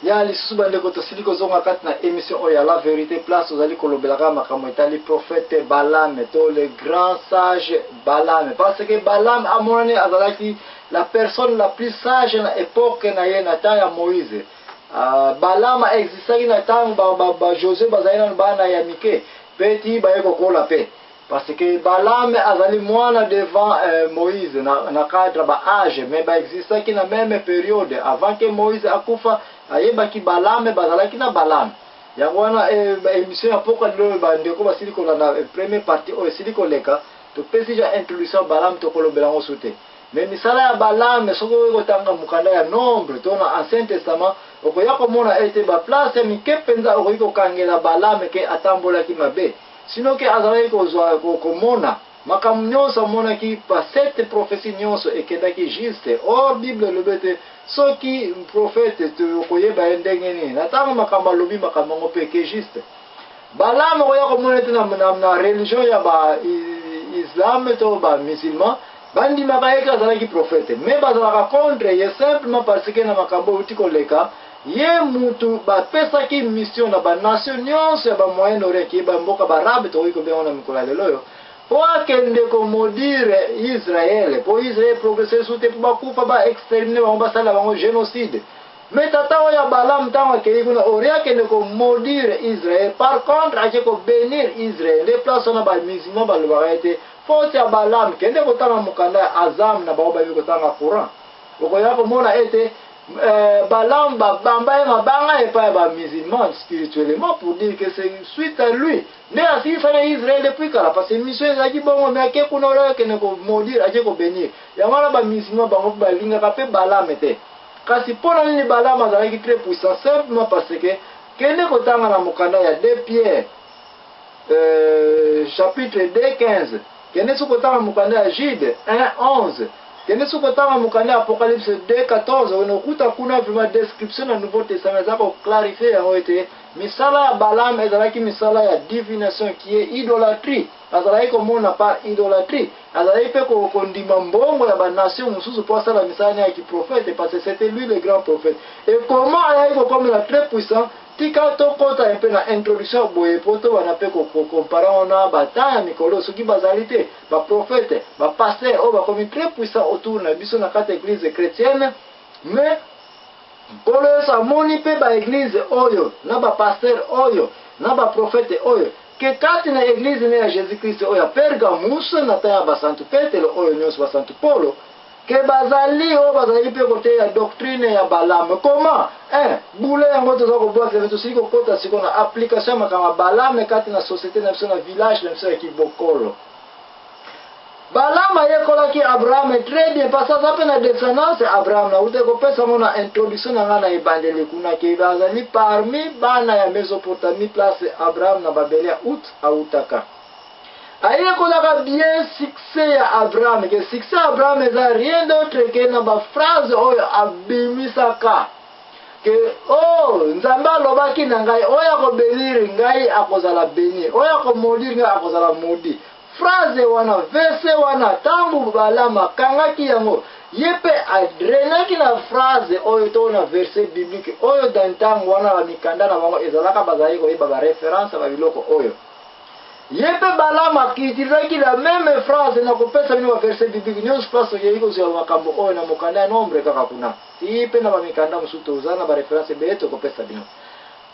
ya lisusu bandeko tosili kozonga kati na émission oyo ya la vérité place ozali kolobelaka makambo etali prophète Balaam to le grand sage Balaam, parce que Balaam amonani azalaki la personne la plus sage na époque na ye na temps ya Moïse. Balaam existaki na temps ba Josué bazali na bana ya mike peti baye kokola pe, parce que Balaam azali mwana devant Moïse na cadre ba âge, mais ba existaki na même période avant que Moïse akufa ayebaki Balaam bazalaki na Balaam. Yango wana émission ya poka lelo bandeko basili kolanda première partie oyo esili koleka topesi ja introduction Balaam tokolobela ngo sute. Mais misala ya Balaam soko kotanga mukanda ya nombre to na Ancien Testament okoya komona ete ba place mike penza okoyi kokangela Balaam ke atambolaki mabe, sino ke azalaki kozwa komona makambo nyonso amonaki pa cette prophétie nyonso ekendaki juste. Or Bible elobete soki prophète okoyeba ye ndenge nini na ntango makambo alobi makambo yango mpe ke juste. Balaam okoya komona ete na religion ya ba Islam to ba musulman bandimaka ye ke azalaki prophète, mais bazalaka contre ye simplement parce que na makambo euti koleka ye mutu bapesaki mission na banation nyonso ya bamoyen orient kiyeba mboka barabe tokoki kobenga na mikolo ya lelo oyo po akende komodire Israel, po Israel progresse sute po bakufa ba extermine bango basala bango génocide. Mais tata oyo Balaam ntango akei kuna ori akende komodire Israel, par contre ake kobénir Israel nde place wana bamusulman balobaka ete faute ya Balaam kende kotanga mokanda ya Azam na bango babi kotanga Coran. Okoya komona ete Balaam bamba ye mabanga epai ya bamusulman spirituellement pour dire que c'est suite à lui nde asilisana Israel depuis kala, parce que mission ezalaki bongo me ake kuna oyo akende komodire ake kobénir yango wana bamusulman bango mpe balingaka mpe Balaam te. Kasi mpona nini Balaam azalaki très puissant? Simplement parce que kende kotanga na mokanda ya 2 Pierre chapitre 2:15, kende so kotanga mokanda ya Jude 1:11, kende so kotanga mokanda ya Apocalypse 2:14, onokuta kuna vraiment description na Nouveau Testament za ko clarifier yango ete misala ya Balaam ezalaki misala ya divination qui est idolâtrie. Azalaki komona par idolâtrie, azalaki pe kondima mbongo ya banation mosusu po asala misala ya kiprophète, parce que c'était lui le grand prophète. Et comment ayaki kokomela très puissant? Tika tokota un peu na introduction boye poto wana pe comparer ona bataya mikolo soki bazali te ba prophète ba pasteur o ba komi très puissant autour na biso na kati église chrétienne. Mais kolo sa moni pe ba église oyo na ba pasteur oyo na ba prophète oyo ke kati na église ne ya Jésus-Christ oyo Pergamus na ta ba Santo Petro oyo nyonso ba Santo Paulo ke bazali o bazali pe kote ya doctrine ya Balaam. Comment boule yango toza koboa ke tosili kokota siko na application makama Balaam kati na société na biso na village na biso ya Kibokolo. Balaam ayekolaki Abraham très bien parce que ça pe na descendance Abraham na ute kopesa mona introduction na ngana ebandeli kuna ke bazali parmi bana ya Mésopotamie place Abraham na Babelea autaka. Ayekolaka bien succès ya Abraham, que succès Abraham eza rien d'autre que na ba phrase oyo abimisaka que nzambe alobaki na ngai oyo akobénir ngai akozala béni, oyo akomodir ngai akozala modi. Phrase wana verset wana tangu Balaam akangaki yango yepe adrenaki na phrase oyo to na verset biblique oyo dans tangu wana mikanda na bango ezalaka bazali koyeba ba référence ba biloko oyo. Yepe Balaam akitilaki la même phrase na kopesa bino verset biblique nyonso place yeyiko zwa makambo oyo na mokanda ya nombre kaka kuna. Yepe na bamikanda musuto uzana ba référence beto kopesa bino.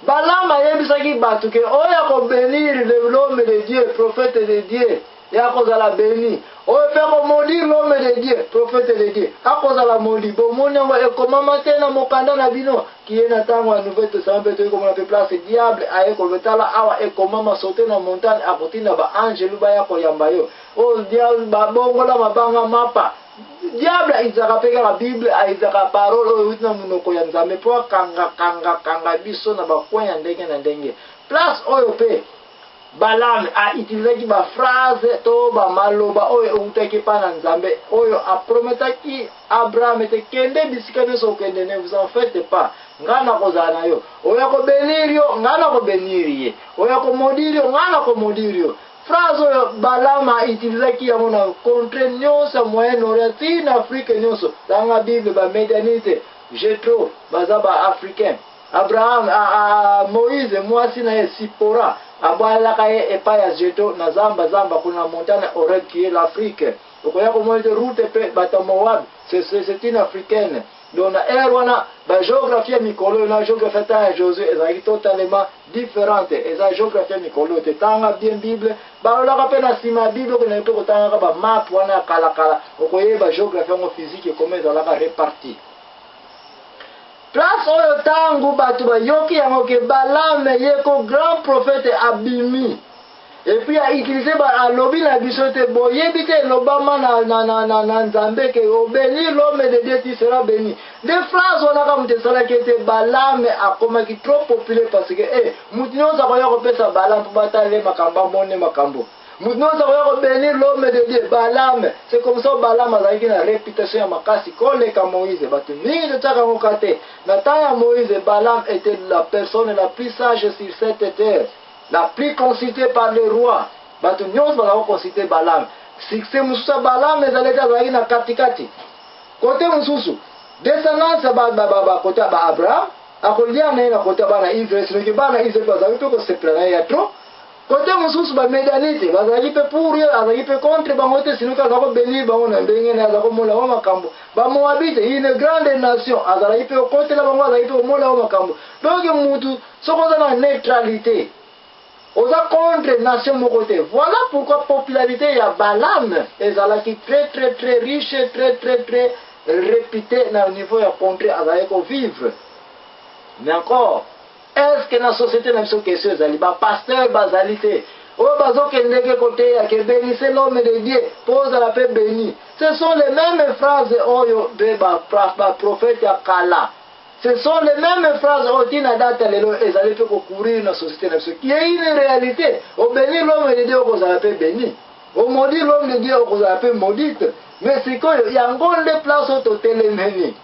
Balaam ayebisaki batu ke oyo akobénir l'homme de Dieu, prophète de Dieu, yakozala béni. Oyo pe akomaudire l'homme de Dieu, prophète de Dieu, akozala maudit. Bomoni yango ekomama te na mokanda na bino ki ye na ntango ya Nouveau Testament pe toyekomona pe place diable aye kolotala awa ekomama saute na montagne akotinda ba angelu baya koyamba yo. O diable babongola mabanga mapa. Diable izaka pe kaka Bible izaka parole oyo uti na munoko ya Nzambe po kanga biso na bakwa ya ndenge na ndenge. Place oyo pe Balaam a utilisaki ba phrase to ba maloba oyo utaki pa na Nzambe oyo aprometaki Abraham ete kende bisika nyonso okende ne vous en faites pas ngana kozala na yo oyo ko bénir yo ngana ko bénir ye oyo ko maudire yo ngana ko maudire yo. Phrase oyo Balaam a utilisaki yango na contre nyonso Moyen-Orient na Afrique nyonso tanga Bible ba Médianite Jétro baza ba africain Abraham Moïse mwasi na ye Sipora abalaka ye epai ya Jeto na zamba kuna montagne Horeb qui est l'Afrique. Okoya ko moite route pe bata Moab c'est une africaine. Donc na erwana ba géographie ya mikolo na géographie ta Josué ezali totalement différente. Eza géographie ya mikolo te tanga bien Bible ba lola ka pe na sima Bible ko na to ko tanga ba map wana kala okoye ba géographie ngo physique comment ezala ka répartie. Place oyo tangu batu bayoki yango ke Balaam yeko grand prophète abimi. Et puis a utilisé ba lobby na bisote boyebi te lobama na Nzambe ke obéni l'homme de Dieu tu seras béni. Des phrases on a comme te sala ke te Balaam akoma ki trop populaire parce que mutinyo za koya ko pesa Balaam pour batale makamba mone makambo. Mutinyo za koya ko bénir l'homme de Dieu Balaam. C'est comme ça Balaam azaki na réputation ya makasi koleka Moïse batu mingi de taka ngokate. Na taya Moïse Balaam était la personne la plus sage sur cette terre. La plus consultée par le roi. Batu nyos bazako consulter Balaam. Succès mususa Balaam ezaleta azalaki na katikati. Kote mususu descendance côté Abraham akolia na ina côté bana Israël sinoki bana Israël bazaki pe ko seplana ya trop. Côté mususu ba Medianite bazaki pe pour yo azaki pe contre bangote sinoka azako bénir bango na ndenge na azako mola wa makambo. Ba Moabite une grande nation azalaki pe côté la bango azaki pe mola wa makambo. Donc mutu sokoza na neutralité. Oza contre nation mokote. Voilà pourquoi popularité ya Balaam ezalaki très riche, très réputé na niveau ya contre azaleko vivre. Mais encore, est-ce que na société na biso question ezali ba pasteur bazalité oyo bazokendeke côté ya ke bénissez l'homme de Dieu pose la paix béni. Ce sont les mêmes phrases oyo de ba prophète ya kala. Ce sont les mêmes phrases qui na date lelo ezali pe ko courir na société na biso qui est une réalité. Au béni l'homme de Dieu ko za paix béni. Au maudit l'homme de Dieu ko za paix maudite. Mais c'est que yango nde place au telemeni.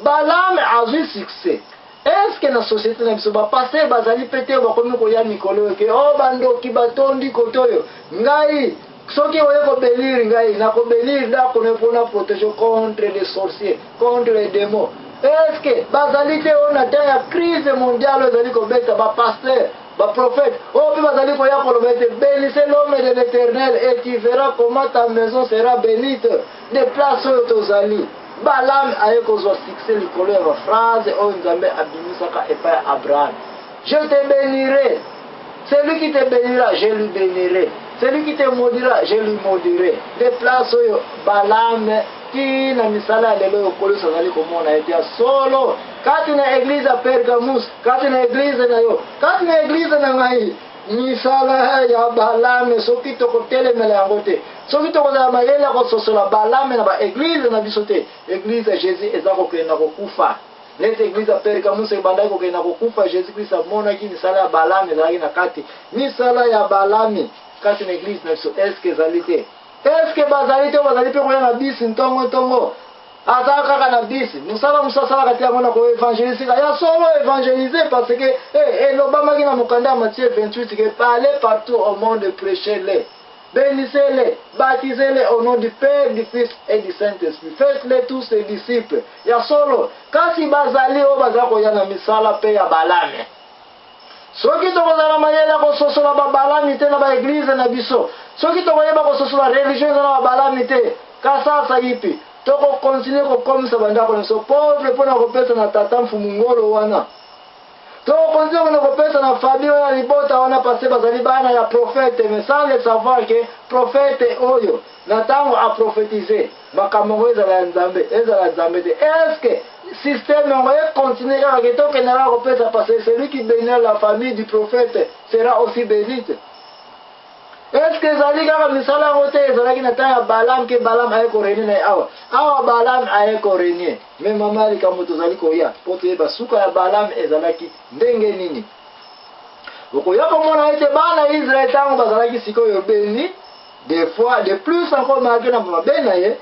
Balaam a eu succès. Est-ce que na société na biso ba passer bazali pété ba komi ko ya mikolo ke o bando ki batondi kotoyo ngai soki oye ko bénir ngai na ko bénir da ko ne pona protéger contre les sorciers, contre les démons. Est-ce que bazali te on a une crise mondiale ezali ko beta ba pasteur ba prophète o bi bazali ko ya ko lobete bénissez l'homme de l'Éternel et tu verras comment ta maison sera bénite. Des places où tozali Balaam a ekozwa succès likolo ya phrase oyo Nzambe abimisaka epai Abraham. Je te bénirai. Celui qui te bénira, je lui bénirai. Celui qui te maudira, je lui maudirai. Des places oyo Balaam qui na misala lelo yokolo sazali komona ete solo kati na église ya Pergamus, kati na église na yo, kati na église na ngai misala ya Balaam soki tokotelemela yango te. Soki tokozala mayele kososola Balaam na ba église na biso te. Église ya Jésus eza kokenda kokufa. Nete église ya Pergamus ebandaki kokenda kokufa. Jésus Christ amonaki misala ya Balaam ezalaki na kati. Misala ya Balaam kati na église na biso eske ezali te. Est-ce que bazali te bazali pe koya na bisi ntongo azala kaka na bisi musala kati yango na ko évangéliser ya solo évangéliser parce que elobamaki na mokanda ya Matthieu 28 que parlez partout au monde, prêchez-les, bénissez-les, baptisez-les au nom du Père, du Fils et du Saint-Esprit, faites-les tous les disciples. Ya solo kasi bazali o bazala koya na misala pe ya Balaam. Soki tokozala mayele kososola ba Balaam te na ba église na biso, soki tokoyeba kososola religion na ba Balaam te, kasasa yipi toko continue kokomisa bandako na biso pauvre mpona kopesa na tata mfumungolo wana, toko continue na kopesa na famille oyo ya libota wana pase bazali bana ya prophète, mais sans le savoir que prophète oyo na ntango aprophétiser makambo ngo ezala ya Nzambe, ezala Nzambe te. Est-ce que système yango continue kaka ke tokendaka kopesa parce que celui qui bénira la famille du prophète sera aussi béni? Est-ce que ezali kaka misala yango te ezalaki na ntango ya Balaam ke Balaam aye korenie na ye awa Balaam aye korenie me mama likambo tozali koya mpo toyeba suka ya Balaam ezalaki ndenge nini. Okoya komona ete bana Israel ntango bazalaki sikoyo beni des fois de plus encore marqué na mabe na ye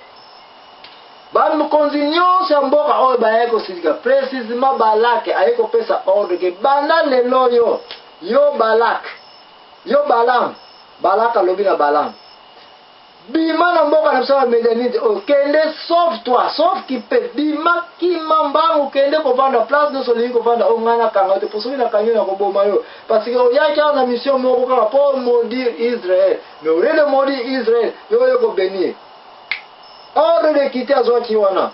bamokonzi nyonso ya mboka oyo baye kosika précisément Balak aye kopesa ordre ke banda lelo yo Balak yo Balaam Balak alobi na Balaam bima na mboka na biso ba Midianite okende sauf toi sauf qui peut bima kimambangu kende kovanda place no solingi kovanda ongana kanga te posoki na kanyo na koboma yo parce que oyaki na mission moko kaka pour maudire Israël mais au lieu de maudire Israël yo ko bénir ordre de quitter azwaki wana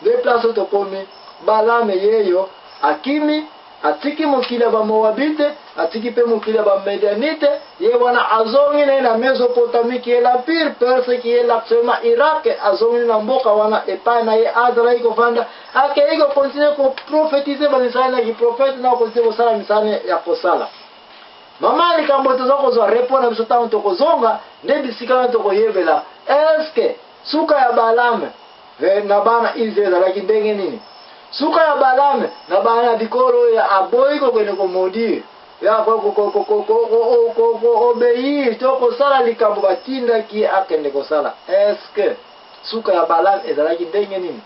de place tokomi Balame yeyo akimi atiki mokili ba Moabite atiki pe mokili ba Midianite ye wana azongi na Mesopotamie qui est la pire Perse qui est actuellement Irak azongi na mboka wana epa na ye Azra iko vanda ake iko continue ko prophétiser ba misala ki prophète na ko sala sala misala ya kosala mama likambo tozoko zo répondre biso tanto tokozonga nde bisika to koyebela est-ce que suka ya Balame na bana Israël alaki ndenge nini suka ya Balame na bana bikolo ya aboyi ko kwene ko maudire ya ko obéir to ko sala likambo batinda ki akende ko sala est-ce que suka ya Balame ezalaki ndenge nini